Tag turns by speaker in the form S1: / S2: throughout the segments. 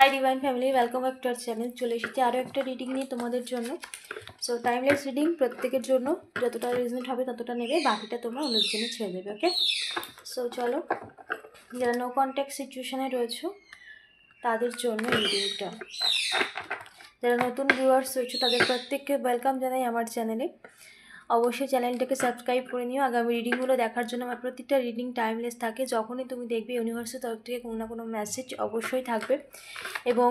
S1: High divine family, welcome back to our channel. চলে এসেছি আরও একটা রিডিং নিয়ে তোমাদের জন্য। সো টাইমলেস রিডিং প্রত্যেকের জন্য যতটা রিজনেট হবে ততটা নেবে, বাকিটা তোমরা অন্যের জন্য ছেড়ে দেবে। ওকে, সো চলো, যারা নো কন্ট্যাক্ট সিচুয়েশানে রয়েছে তাদের জন্য রিডিংটা। যারা নতুন ভিউয়ার্স রয়েছে তাদের প্রত্যেককে ওয়েলকাম জানাই আমার চ্যানেলে। অবশ্যই চ্যানেলটাকে সাবস্ক্রাইব করে নিও আগামী রিডিংগুলো দেখার জন্য। আমার প্রত্যেকটা রিডিং টাইমলেস থাকে, যখনই তুমি দেখবে ইউনিভার্সের তরফ থেকে কোনো না কোনো মেসেজ অবশ্যই থাকবে। এবং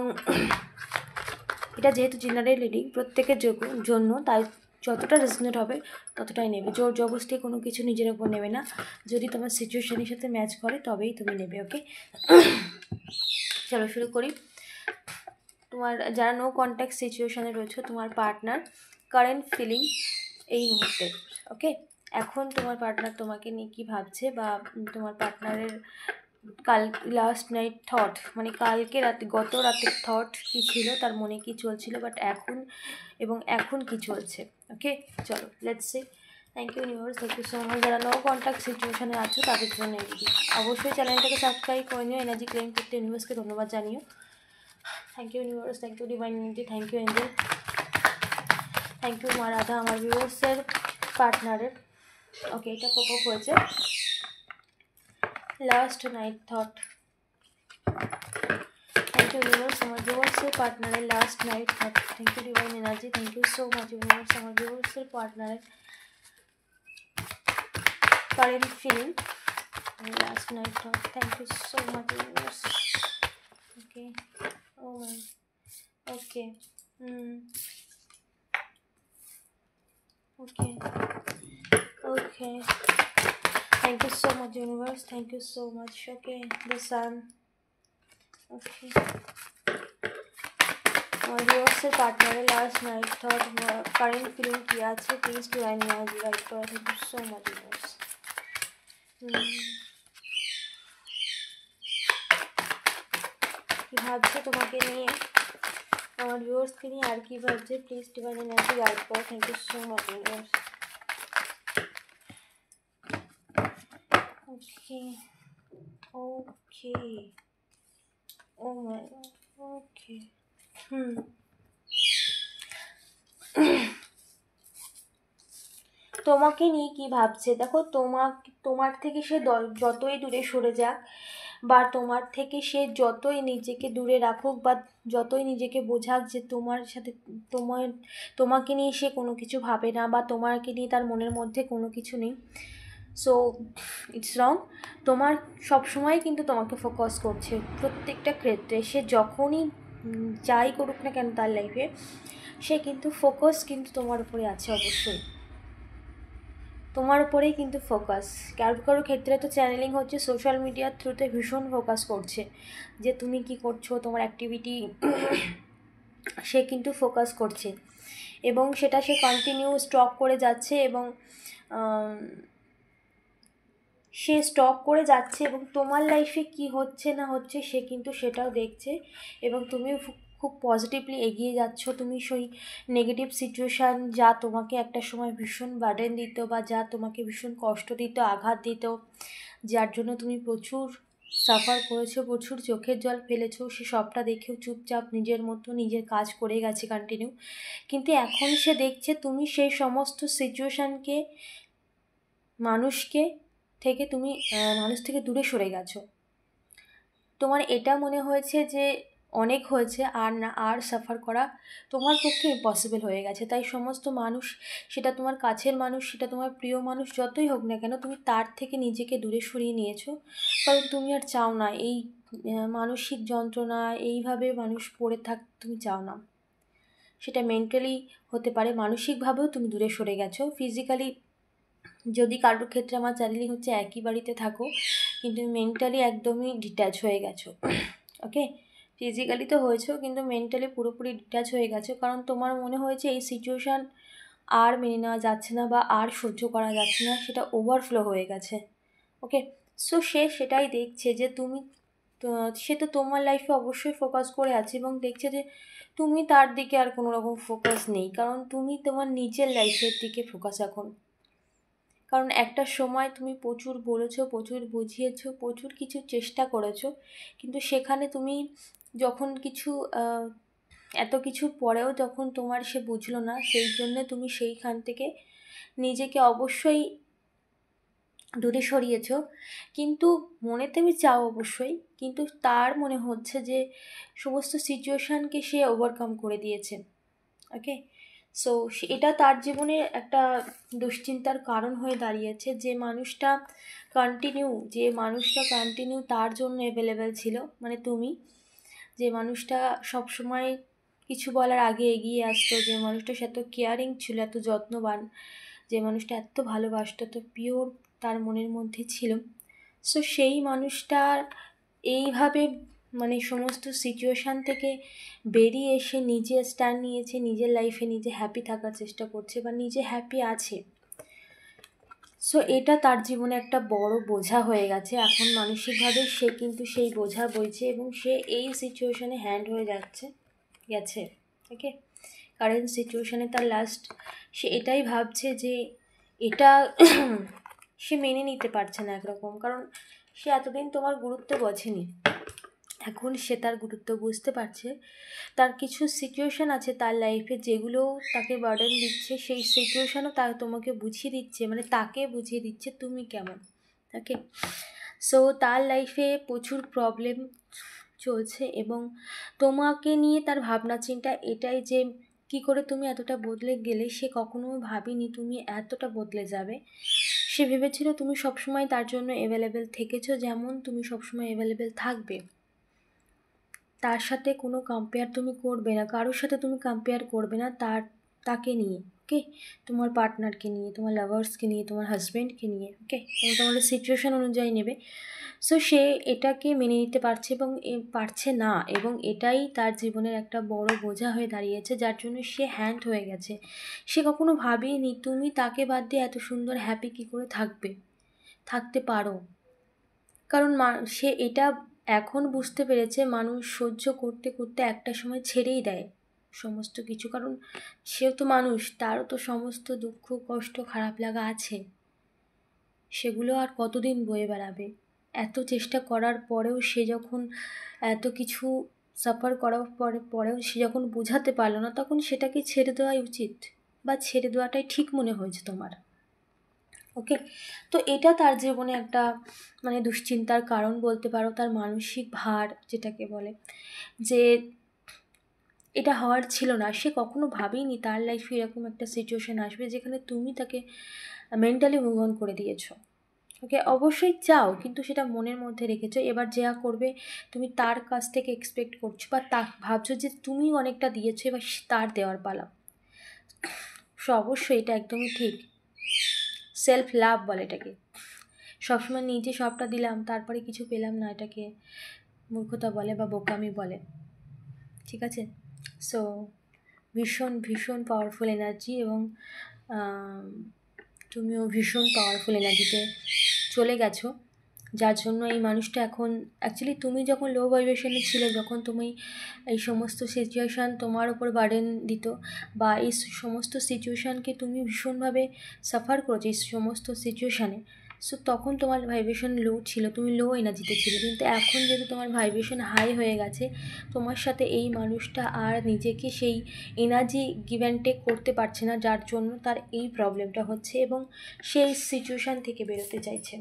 S1: এটা যেহেতু জেনারেল রিডিং প্রত্যেকের জন্য, তাই যতটা রেজনেট হবে ততটাই নেবে। জোর জবরদস্তি কোনো কিছু নিজের ওপর নেবে না, যদি তোমার সিচুয়েশানের সাথে ম্যাচ করে তবেই তুমি নেবে। ওকে, চলো শুরু করি। তোমার যারা নো কন্ট্যাক্ট সিচুয়েশানে রয়েছে, তোমার পার্টনার কারেন্ট ফিলিং এই মুহূর্তে। ওকে, এখন তোমার পার্টনার তোমাকে নিয়ে কী ভাবছে, বা তোমার পার্টনারের কাল লাস্ট নাইট থট, মানে কালকে রাতে, গত রাতের থট কী ছিল, তার মনে কী চলছিল, বাট এখন কী চলছে। ওকে, চলো let's see. Thank you universe, thank you so much. যারা নো কন্ট্যাক্ট সিচুয়েশানে আছো তাদের জন্য এই অবশ্যই চ্যানেলটাকে সাবস্ক্রাইব করে নিও। এনার্জি ক্লেম করতে ইউনিভার্সকে ধন্যবাদ জানিও। Thank you universe, thank you divine unity, thank you angel, thank you মা রাধা, আমার ভিউয়ার্সের পার্টনারের। ওকে, এটা পপ আপ হয়েছে last night thought. Thank you universe, আমার ভিউয়ার্সের পার্টনারের last night thought. Thank you divine energy, thank you so much universe, আমার ভিউয়ার্সের পার্টনারের current feeling last night thought. Thank you so much universe. Okay, oh my, okay, okay, okay, thank you so much universe, thank you so much. Okay, the sun. Okay, আমার ভিউয়ার্সের পার্টনারের last night thought, current feeling কী আছে, please divine energy guide করা। Thank you so much universe. কী ভাবছে তোমাকে নিয়ে, আমার ভিউয়ার্সকে নিয়ে আর কী ভাবছে, প্লিজ ডিভাইন এনার্জি গাইড করা। Thank you so much universe. Okay, okay, oh my god, okay. তোমাকে নিয়ে কি ভাবছে দেখো, তোমার থেকে সে যতই দূরে সরে যাক, বা তোমার থেকে সে যতই নিজেকে দূরে রাখুক, বা যতই নিজেকে বোঝাক যে তোমার সাথে তোমাকে নিয়ে সে কোনো কিছু ভাবে না, বা তোমাকে নিয়ে তার মনের মধ্যে কোনো কিছু নেই, সো ইটস রং। তোমার সবসময় কিন্তু তোমাকে ফোকাস করছে প্রত্যেকটা ক্ষেত্রে। সে যখনই যাই করুক না কেন তার লাইফে, সে কিন্তু ফোকাস কিন্তু তোমার উপরে আছে, অবশ্যই তোমার উপরেই কিন্তু ফোকাস। কারো ক্ষেত্রে তো চ্যানেলিং হচ্ছে, সোশ্যাল মিডিয়ার থ্রুতে ভীষণ ফোকাস করছে যে তুমি কি করছো, তোমার অ্যাক্টিভিটি সে কিন্তু ফোকাস করছে, এবং সেটা সে কন্টিনিউ স্টক করে যাচ্ছে, এবং সে স্টক করে যাচ্ছে, এবং তোমার লাইফে কি হচ্ছে না হচ্ছে সে কিন্তু সেটাও দেখছে, এবং তুমিও খুব পজিটিভলি এগিয়ে যাচ্ছ। তুমি সেই নেগেটিভ সিচুয়েশান যা তোমাকে একটা সময় ভীষণ বার্ডেন দিত, বা যা তোমাকে ভীষণ কষ্ট দিত, আঘাত দিত, যার জন্য তুমি প্রচুর সাফার করেছো, প্রচুর চোখের জল ফেলেছো, সে সবটা দেখেও চুপচাপ নিজের মতো নিজের কাজ করে গেছে কন্টিনিউ। কিন্তু এখন সে দেখছে তুমি সেই সমস্ত সিচুয়েশানকে, মানুষ থেকে দূরে সরে গেছো। তোমার এটা মনে হয়েছে যে অনেক হয়েছে, আর সাফার করা তোমার পক্ষে ইম্পসিবল হয়ে গেছে। তাই সমস্ত মানুষ, সেটা তোমার কাছের মানুষ, সেটা তোমার প্রিয় মানুষ, যতই হোক না কেন, তুমি তার থেকে নিজেকে দূরে সরিয়ে নিয়েছো, কারণ তুমি আর চাও না এই মানসিক যন্ত্রণা, এইভাবে মানুষ পড়ে তুমি চাও না। সেটা মেন্টালি হতে পারে, মানসিকভাবেও তুমি দূরে সরে গেছো। ফিজিক্যালি যদি কারোর ক্ষেত্রে আমার চ্যানেলিং হচ্ছে একই বাড়িতে থাকো, কিন্তু মেন্টালি একদমই ডিট্যাচ হয়ে গেছো। ওকে, ফিজিক্যালি তো হয়েছো, কিন্তু মেন্টালি পুরোপুরি ডিট্যাচ হয়ে গেছো, কারণ তোমার মনে হয়েছে এই সিচুয়েশান আর মেনে নেওয়া যাচ্ছে না, বা আর সহ্য করা যাচ্ছে না, সেটা ওভারফ্লো হয়ে গেছে। ওকে, সো সে সেটাই দেখছে যে সে তো তোমার লাইফে অবশ্যই ফোকাস করে আছে, এবং দেখছে যে তুমি তার দিকে আর কোনো রকম ফোকাস নেই, কারণ তুমি তোমার নিজের লাইফের দিকে ফোকাস এখন। কারণ একটা সময় তুমি প্রচুর বলেছো, প্রচুর বুঝিয়েছো, প্রচুর কিছু চেষ্টা করেছো, কিন্তু সেখানে তুমি যখন কিছু এত কিছুর পরেও যখন তোমার সে বুঝলো না, সেই জন্য তুমি সেইখান থেকে নিজেকে অবশ্যই দূরে সরিয়েছ। কিন্তু মনে তুমি চাও অবশ্যই, কিন্তু তার মনে হচ্ছে যে সমস্ত সিচুয়েশানকে সে ওভারকাম করে দিয়েছে। ওকে, সো এটা তার জীবনে একটা দুশ্চিন্তার কারণ হয়ে দাঁড়িয়েছে। যে মানুষটা কন্টিনিউ তার জন্য অ্যাভেলেবেল ছিল, মানে তুমি, যে মানুষটা সবসময় কিছু বলার আগে এগিয়ে আসতো, যে মানুষটা সে এত কেয়ারিং ছিল, এত যত্নবান, যে মানুষটা এত ভালোবাসতো, এত পিওর তার মনের মধ্যে ছিল। সো সেই মানুষটার এইভাবে মানে সমস্ত সিচুয়েশান থেকে বেরিয়ে এসে নিজে স্ট্যান্ড নিয়েছে, নিজের লাইফে নিজে হ্যাপি থাকার চেষ্টা করছে বা নিজে হ্যাপি আছে। সো এটা তার জীবনে একটা বড় বোঝা হয়ে গেছে। এখন মানসিকভাবে সে কিন্তু সেই বোঝা বইছে এবং সে এই সিচুয়েশানে হ্যান্ড হয়ে গেছে। ওকে, কারেন্ট সিচুয়েশানে তার লাস্ট সে এটাই ভাবছে যে এটা সে মেনে নিতে পারছে না একরকম, কারণ সে এতদিন তোমার গুরুত্ব বোঝেনি। এখন সে তার গুরুত্ব বুঝতে পারছে। তার কিছু সিচুয়েশান আছে তার লাইফে যেগুলো তাকে বার্ডেন দিচ্ছে, সেই সিচুয়েশানও তোমাকে বুঝিয়ে দিচ্ছে, মানে তাকে বুঝিয়ে দিচ্ছে তুমি কেমন। ওকে, সো তার লাইফে প্রচুর প্রবলেম চলছে এবং তোমাকে নিয়ে তার ভাবনা চিন্তা এটাই যে কি করে তুমি এতটা বদলে গেলে। সে কখনো ভাবেনি তুমি এতটা বদলে যাবে। সে ভেবেছিল তুমি সবসময় তার জন্য অ্যাভেলেবেল থেকেছো, যেমন তুমি সবসময় অ্যাভেলেবেল থাকবে। তার সাথে কোনো কম্পেয়ার তুমি করবে না, কারোর সাথে তুমি কম্পেয়ার করবে না তাকে নিয়ে। ওকে, তোমার পার্টনারকে নিয়ে, তোমার লাভার্সকে নিয়ে, তোমার হাজব্যান্ডকে নিয়ে। ওকে, তোমাদের সিচুয়েশান অনুযায়ী নেবে। সো সে এটাকে মেনে নিতে পারছে এবং পারছে না, এবং এটাই তার জীবনের একটা বড় বোঝা হয়ে দাঁড়িয়েছে, যার জন্য সে হ্যান্ড হয়ে গেছে। সে কখনো ভাবেনি তুমি তাকে বাদ দিয়ে এত সুন্দর হ্যাপি কী করে থাকতে পারো। কারণ সে এটা এখন বুঝতে পেরেছে, মানুষ সহ্য করতে করতে একটা সময় ছেড়েই দেয় সমস্ত কিছু, কারণ সেও তো মানুষ, তারও তো সমস্ত দুঃখ কষ্ট খারাপ লাগা আছে। সেগুলো আর কতদিন বয়ে বেড়াবে। এত চেষ্টা করার পরেও সে যখন এত কিছু সাফার করার পরেও সে যখন বোঝাতে পারলো না, তখন সেটাকে ছেড়ে দেওয়াই উচিত, বা ছেড়ে দেওয়াটাই ঠিক মনে হয়েছে তোমার। ওকে, তো এটা তার জীবনে একটা মানে দুশ্চিন্তার কারণ বলতে পারো, তার মানসিক ভার যেটাকে বলে, যে এটা হওয়ার ছিল না। সে কখনো ভাবেনি তার লাইফে এরকম একটা সিচুয়েশান আসবে যেখানে তুমি তাকে মেন্টালি মুভ অন করে দিয়েছো। ওকে, অবশ্যই চাও, কিন্তু সেটা মনের মধ্যে রেখেছো। এবার যা করবে তুমি তার কাছ থেকে এক্সপেক্ট করছো, বা ভাবছো যে তুমি অনেকটা দিয়েছো, এবার তার দেওয়ার পালা। সো অবশ্যই এটা একদমই ঠিক। সেলফ লাভ বলে এটাকে। সবসময় নিজে সবটা দিলাম তারপরে কিছু পেলাম না, এটাকে মূর্খতা বলে বা বোকামি বলে। ঠিক আছে, সো ভীষণ ভীষণ পাওয়ারফুল এনার্জি, এবং তুমিও ভীষণ পাওয়ারফুল এনার্জিতে চলে গেছো, যার জন্য এই মানুষটা এখন অ্যাকচুয়ালি তুমি যখন লো ভাইব্রেশনে ছিলে, যখন তুমি এই সমস্ত সিচুয়েশান তোমার ওপর বার্ডেন দিত, বা এই সমস্ত সিচুয়েশানকে তুমি ভীষণভাবে সাফার করেছো এই সমস্ত সিচুয়েশানে, সো তখন তোমার ভাইব্রেশন লো ছিল, তুমি লো এনার্জিতে ছিলে। কিন্তু এখন যেহেতু তোমার ভাইব্রেশন হাই হয়ে গেছে, তোমার সাথে এই মানুষটা আর নিজেকে সেই এনার্জি গিভ অ্যান্ড টেক করতে পারছে না, যার জন্য তার এই প্রবলেমটা হচ্ছে এবং সেই সিচুয়েশান থেকে বেরোতে চাইছে।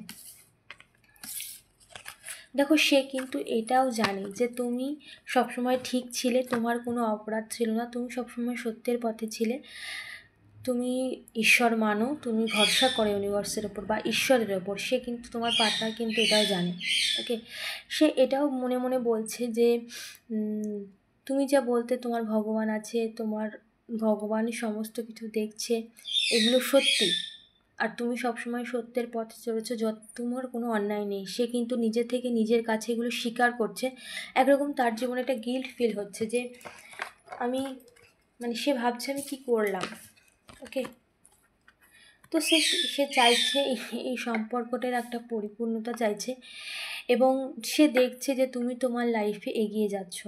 S1: দেখো, সে কিন্তু এটাও জানে যে তুমি সবসময় ঠিক ছিলে, তোমার কোনো অপরাধ ছিল না, তুমি সবসময় সত্যের পথে ছিলে, তুমি ঈশ্বর মানো, তুমি ভরসা করো ইউনিভার্সের ওপর বা ঈশ্বরের ওপর। সে কিন্তু তোমার পার্টনার কিন্তু এটাও জানে। ওকে, সে এটাও মনে মনে বলছে যে তুমি যা বলতে তোমার ভগবান আছে, তোমার ভগবানই সমস্ত কিছু দেখছে, এগুলো সত্যি, আর তুমি সবসময় সত্যের পথে চলেছো, তোমার কোনো অন্যায় নেই। সে কিন্তু নিজে থেকে নিজের কাছে এগুলো স্বীকার করছে। একরকম তার জীবনে একটা গিল্ট ফিল হচ্ছে যে আমি মানে সে ভাবছে আমি কী করলাম। ওকে, তো সে চাইছে এই সম্পর্কটার একটা পরিপূর্ণতা চাইছে, এবং সে দেখছে যে তুমি তোমার লাইফে এগিয়ে যাচ্ছ,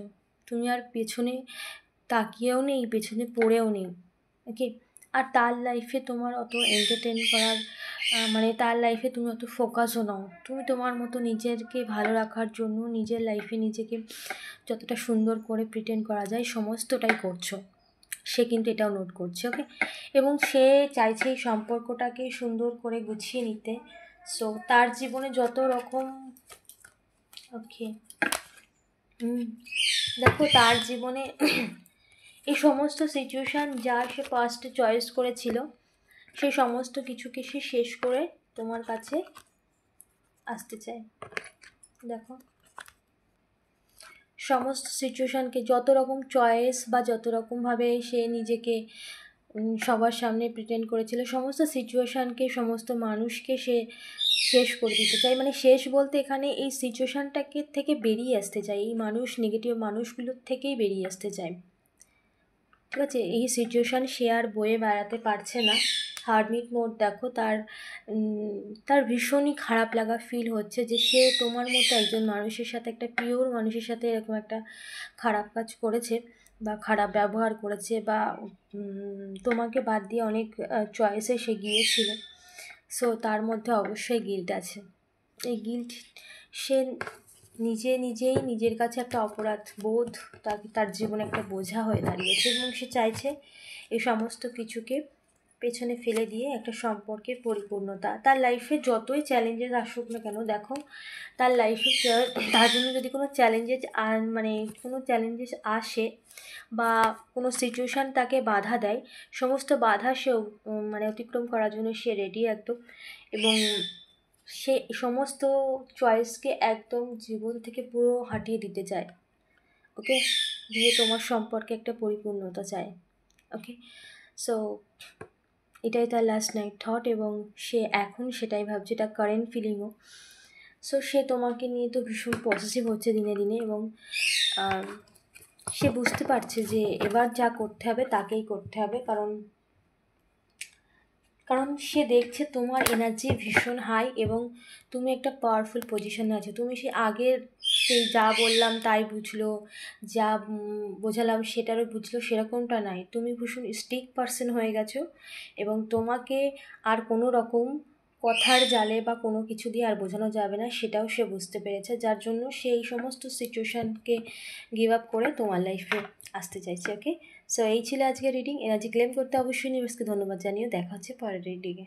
S1: তুমি আর পেছনে তাকিয়েও নেই, পেছনে পড়েও নেই। ওকে, আর তার লাইফে তোমার অত এন্টারটেন করার মানে তার লাইফে তুমি অত ফোকাসও নাও, তুমি তোমার মতো নিজেকে ভালো রাখার জন্য নিজের লাইফে নিজেকে যতটা সুন্দর করে প্রিটেন্ড করা যায় সমস্তটাই করছো। সে কিন্তু এটাও নোট করছে, ওকে। এবং সে চাইছে এই সম্পর্কটাকে সুন্দর করে গুছিয়ে নিতে। সো তার জীবনে যত রকম, ওকে, দেখো তার জীবনে এই সমস্ত সিচুয়েশান যা সে ফার্স্টে চয়েস করেছিল সেই সমস্ত কিছুকে সে শেষ করে তোমার কাছে আসতে চায়। দেখো সমস্ত সিচুয়েশানকে, যত রকম চয়েস বা যত রকমভাবে সে নিজেকে সবার সামনে প্রিটেন্ড করেছিল, সমস্ত সিচুয়েশানকে, সমস্ত মানুষকে সে শেষ করে দিতে চায়। মানে শেষ বলতে এখানে এই সিচুয়েশানটাকে থেকে বেরিয়ে আসতে চায়, এই মানুষ, নেগেটিভ মানুষগুলোর থেকেই বেরিয়ে আসতে চায়, ঠিক আছে। এই সিচুয়েশান সে আর বয়ে বেড়াতে পারছে না। হারমিট মোড দেখো, তার ভীষণই খারাপ লাগা ফিল হচ্ছে যে সে তোমার মতো একজন মানুষের সাথে, একটা পিওর মানুষের সাথে এরকম একটা খারাপ কাজ করেছে বা খারাপ ব্যবহার করেছে, বা তোমাকে বাদ দিয়ে অনেক চয়েসে সে গিয়েছিল। সো তার মধ্যে অবশ্যই গিল্ট আছে। এই গিল্ট সে নিজেই নিজের কাছে একটা অপরাধ বোধ তার জীবনে একটা বোঝা হয়ে দাঁড়িয়েছে, এবং সে চাইছে এই সমস্ত কিছুকে পেছনে ফেলে দিয়ে একটা সম্পর্কের পরিপূর্ণতা। তার লাইফে যতই চ্যালেঞ্জেস আসুক না কেন, দেখো তার লাইফে তার জন্য যদি কোনো চ্যালেঞ্জেস আসে বা কোনো সিচুয়েশান তাকে বাধা দেয়, সমস্ত বাধা সে অতিক্রম করার জন্য সে রেডি একদম। এবং সে সমস্ত চয়েসকে একদম জীবন থেকে পুরো হাটিয়ে দিতে চায়, ওকে, দিয়ে তোমার সম্পর্কে একটা পরিপূর্ণতা চায়, ওকে। সো এটাই তার লাস্ট নাইট থট, এবং সে এখন সেটাই ভাবছে, এটা কারেন্ট ফিলিংও। সো সে তোমাকে নিয়ে তো ভীষণ পসেসিভ হচ্ছে দিনে দিনে, এবং সে বুঝতে পারছে যে এবার যা করতে হবে তাকেই করতে হবে, কারণ সে দেখছে তোমার এনার্জি ভীষণ হাই, এবং তুমি একটা পাওয়ারফুল পজিশনে আছো। তুমি সেই যা বললাম তাই বুঝলো, যা বোঝালাম সেটারও বুঝলো, সেরকমটা নাই। তুমি ভীষণ স্টিক পার্সন হয়ে গেছো, এবং তোমাকে আর কোনো রকম কথার জালে বা কোনো কিছু দিয়ে আর বোঝানো যাবে না, সেটাও সে বুঝতে পেরেছে, যার জন্য সে এই সমস্ত সিচুয়েশানকে গিভ আপ করে তোমার লাইফে আসতে চাইছে, ওকে। সো এই ছিল আজকের রিডিং। এনার্জি ক্লেম করতে অবশ্যই ইউনিভার্সকে ধন্যবাদ জানিও। দেখা হচ্ছে পরের রিডিংয়ে।